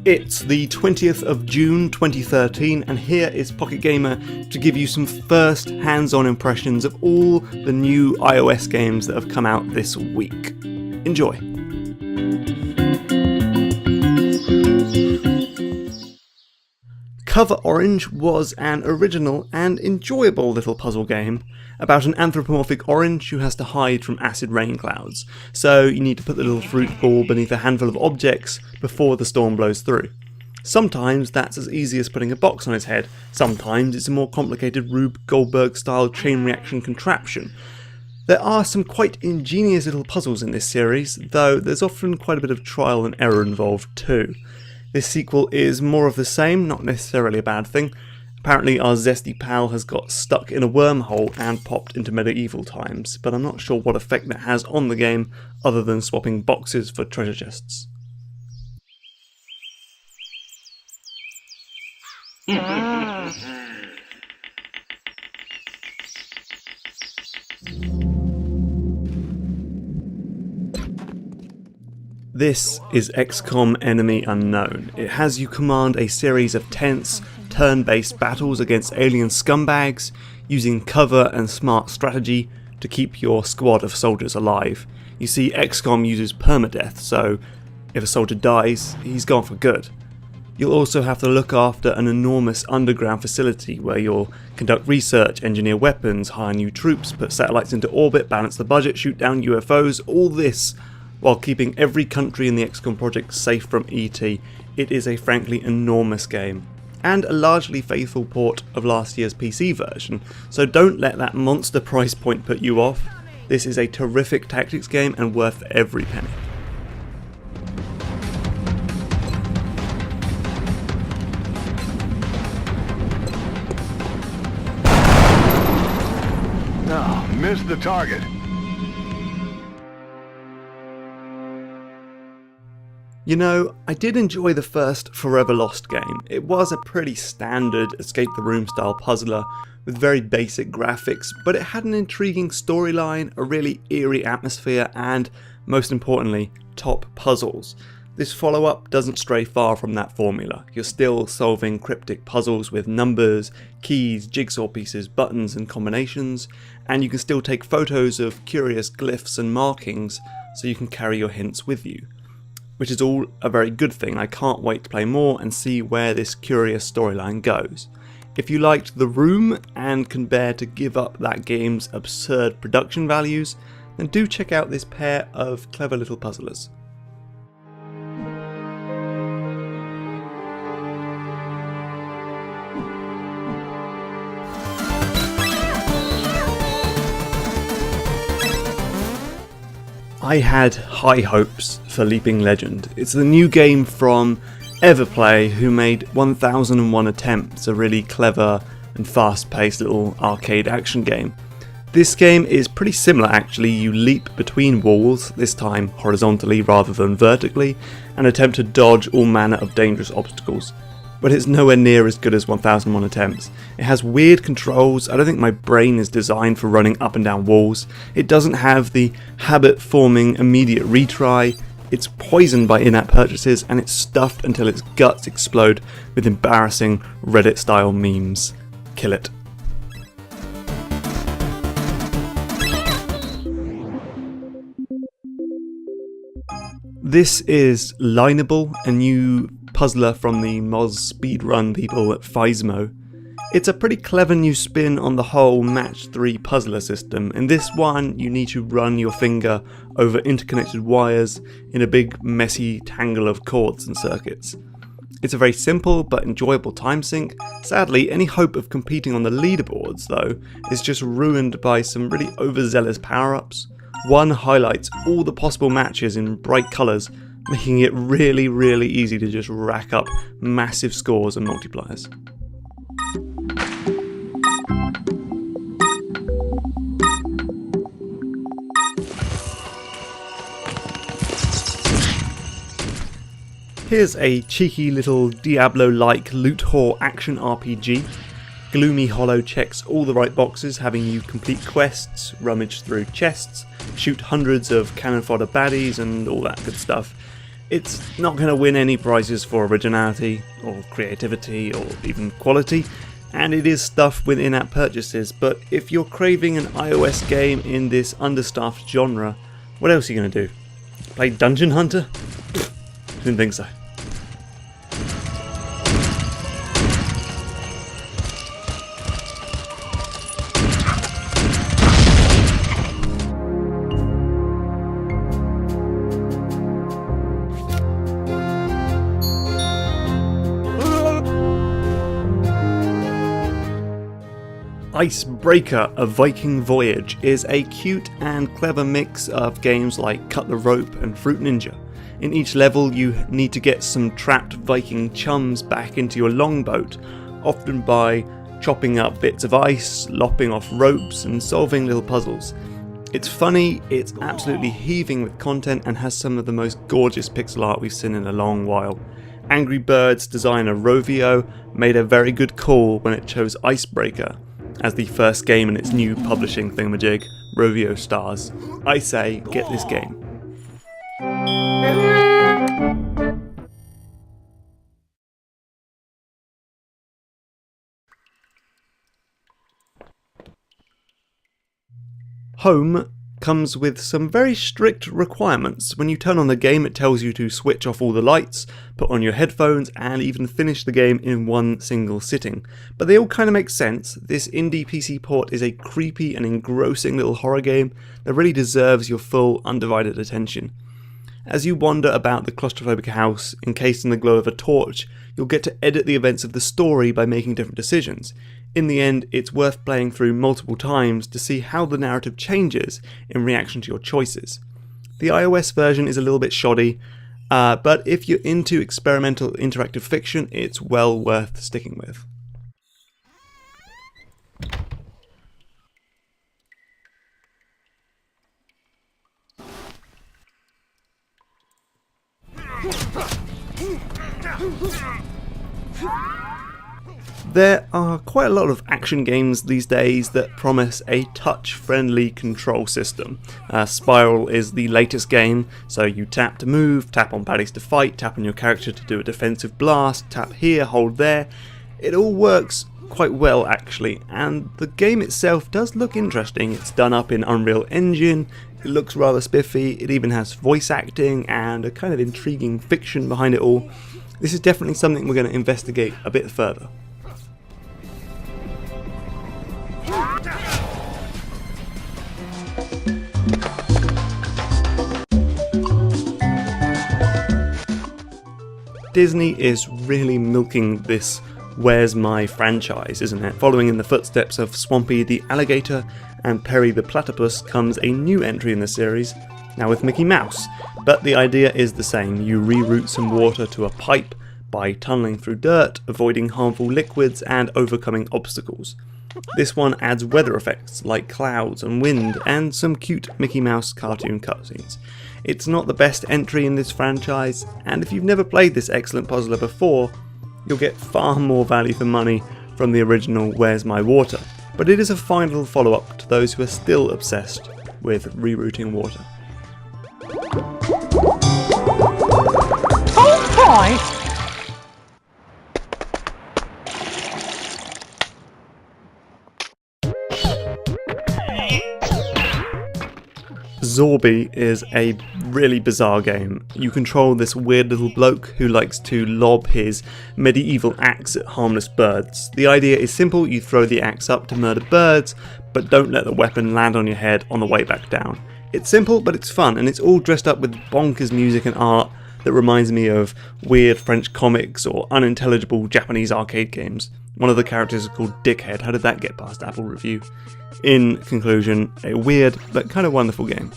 It's the 20th of June 2013 and here is Pocket Gamer to give you some first hands-on impressions of all the new iOS games that have come out this week. Enjoy! Cover Orange was an original and enjoyable little puzzle game about an anthropomorphic orange who has to hide from acid rain clouds, so you need to put the little fruit ball beneath a handful of objects before the storm blows through. Sometimes that's as easy as putting a box on his head, sometimes it's a more complicated Rube Goldberg style chain reaction contraption. There are some quite ingenious little puzzles in this series, though there's often quite a bit of trial and error involved too. This sequel is more of the same, not necessarily a bad thing. Apparently our zesty pal has got stuck in a wormhole and popped into medieval times, but I'm not sure what effect that has on the game other than swapping boxes for treasure chests. This is XCOM Enemy Unknown. It has you command a series of tense, turn-based battles against alien scumbags, using cover and smart strategy to keep your squad of soldiers alive. You see, XCOM uses permadeath, so if a soldier dies, he's gone for good. You'll also have to look after an enormous underground facility where you'll conduct research, engineer weapons, hire new troops, put satellites into orbit, balance the budget, shoot down UFOs, all this while keeping every country in the XCOM project safe from ET. It is a frankly enormous game, and a largely faithful port of last year's PC version, so don't let that monster price point put you off. This is a terrific tactics game and worth every penny. No, missed the target. You know, I did enjoy the first Forever Lost game. It was a pretty standard escape the room style puzzler with very basic graphics, but it had an intriguing storyline, a really eerie atmosphere, and most importantly, top puzzles. This follow-up doesn't stray far from that formula. You're still solving cryptic puzzles with numbers, keys, jigsaw pieces, buttons and combinations, and you can still take photos of curious glyphs and markings so you can carry your hints with you. Which is all a very good thing. I can't wait to play more and see where this curious storyline goes. If you liked The Room and can bear to give up that game's absurd production values, then do check out this pair of clever little puzzlers. I had high hopes for Leaping Legend. It's the new game from Everplay, who made 1001 Attempts, a really clever and fast-paced little arcade action game. This game is pretty similar actually. You leap between walls, this time horizontally rather than vertically, and attempt to dodge all manner of dangerous obstacles. But it's nowhere near as good as 1001 Attempts. It has weird controls. I don't think my brain is designed for running up and down walls. It doesn't have the habit-forming immediate retry. It's poisoned by in-app purchases, and it's stuffed until its guts explode with embarrassing Reddit-style memes. Kill it. This is Linable, a new puzzler from the Moz speedrun people at Physmo. It's a pretty clever new spin on the whole match 3 puzzler system. In this one, you need to run your finger over interconnected wires in a big messy tangle of cords and circuits. It's a very simple but enjoyable time sink. Sadly, any hope of competing on the leaderboards though is just ruined by some really overzealous power-ups. One highlights all the possible matches in bright colours, making it really easy to just rack up massive scores and multipliers. Here's a cheeky little Diablo-like loot whore action RPG. Gloomy Holo checks all the right boxes, having you complete quests, rummage through chests, shoot hundreds of cannon fodder baddies and all that good stuff. It's not going to win any prizes for originality, or creativity, or even quality, and it is stuffed with in-app purchases, but if you're craving an iOS game in this understaffed genre, what else are you going to do? Play Dungeon Hunter? Didn't think so. Icebreaker, A Viking Voyage is a cute and clever mix of games like Cut the Rope and Fruit Ninja. In each level you need to get some trapped Viking chums back into your longboat, often by chopping up bits of ice, lopping off ropes and solving little puzzles. It's funny, it's absolutely heaving with content and has some of the most gorgeous pixel art we've seen in a long while. Angry Birds designer Rovio made a very good call when it chose Icebreaker as the first game in its new publishing thingamajig, Rovio Stars. I say, get this game. Home comes with some very strict requirements. When you turn on the game, it tells you to switch off all the lights, put on your headphones, and even finish the game in one single sitting. But they all kind of make sense. This indie PC port is a creepy and engrossing little horror game that really deserves your full, undivided attention. As you wander about the claustrophobic house, encased in the glow of a torch, you'll get to edit the events of the story by making different decisions. In the end, it's worth playing through multiple times to see how the narrative changes in reaction to your choices. The iOS version is a little bit shoddy, but if you're into experimental interactive fiction, it's well worth sticking with. There are quite a lot of action games these days that promise a touch-friendly control system. Spiral is the latest game, so you tap to move, tap on baddies to fight, tap on your character to do a defensive blast, tap here, hold there. It all works quite well actually, and the game itself does look interesting. It's done up in Unreal Engine, it looks rather spiffy, it even has voice acting and a kind of intriguing fiction behind it all. This is definitely something we're going to investigate a bit further. Disney is really milking this Where's My franchise, isn't it? Following in the footsteps of Swampy the Alligator and Perry the Platypus comes a new entry in the series, now with Mickey Mouse. But the idea is the same. You reroute some water to a pipe by tunnelling through dirt, avoiding harmful liquids and overcoming obstacles. This one adds weather effects like clouds and wind and some cute Mickey Mouse cartoon cutscenes. It's not the best entry in this franchise, and if you've never played this excellent puzzler before, you'll get far more value for money from the original Where's My Water, but it is a fine little follow-up to those who are still obsessed with rerouting water. Oh boy! Zorby is a really bizarre game. You control this weird little bloke who likes to lob his medieval axe at harmless birds. The idea is simple, you throw the axe up to murder birds, but don't let the weapon land on your head on the way back down. It's simple, but it's fun, and it's all dressed up with bonkers music and art that reminds me of weird French comics or unintelligible Japanese arcade games. One of the characters is called Dickhead. How did that get past Apple Review? In conclusion, a weird but kind of wonderful game.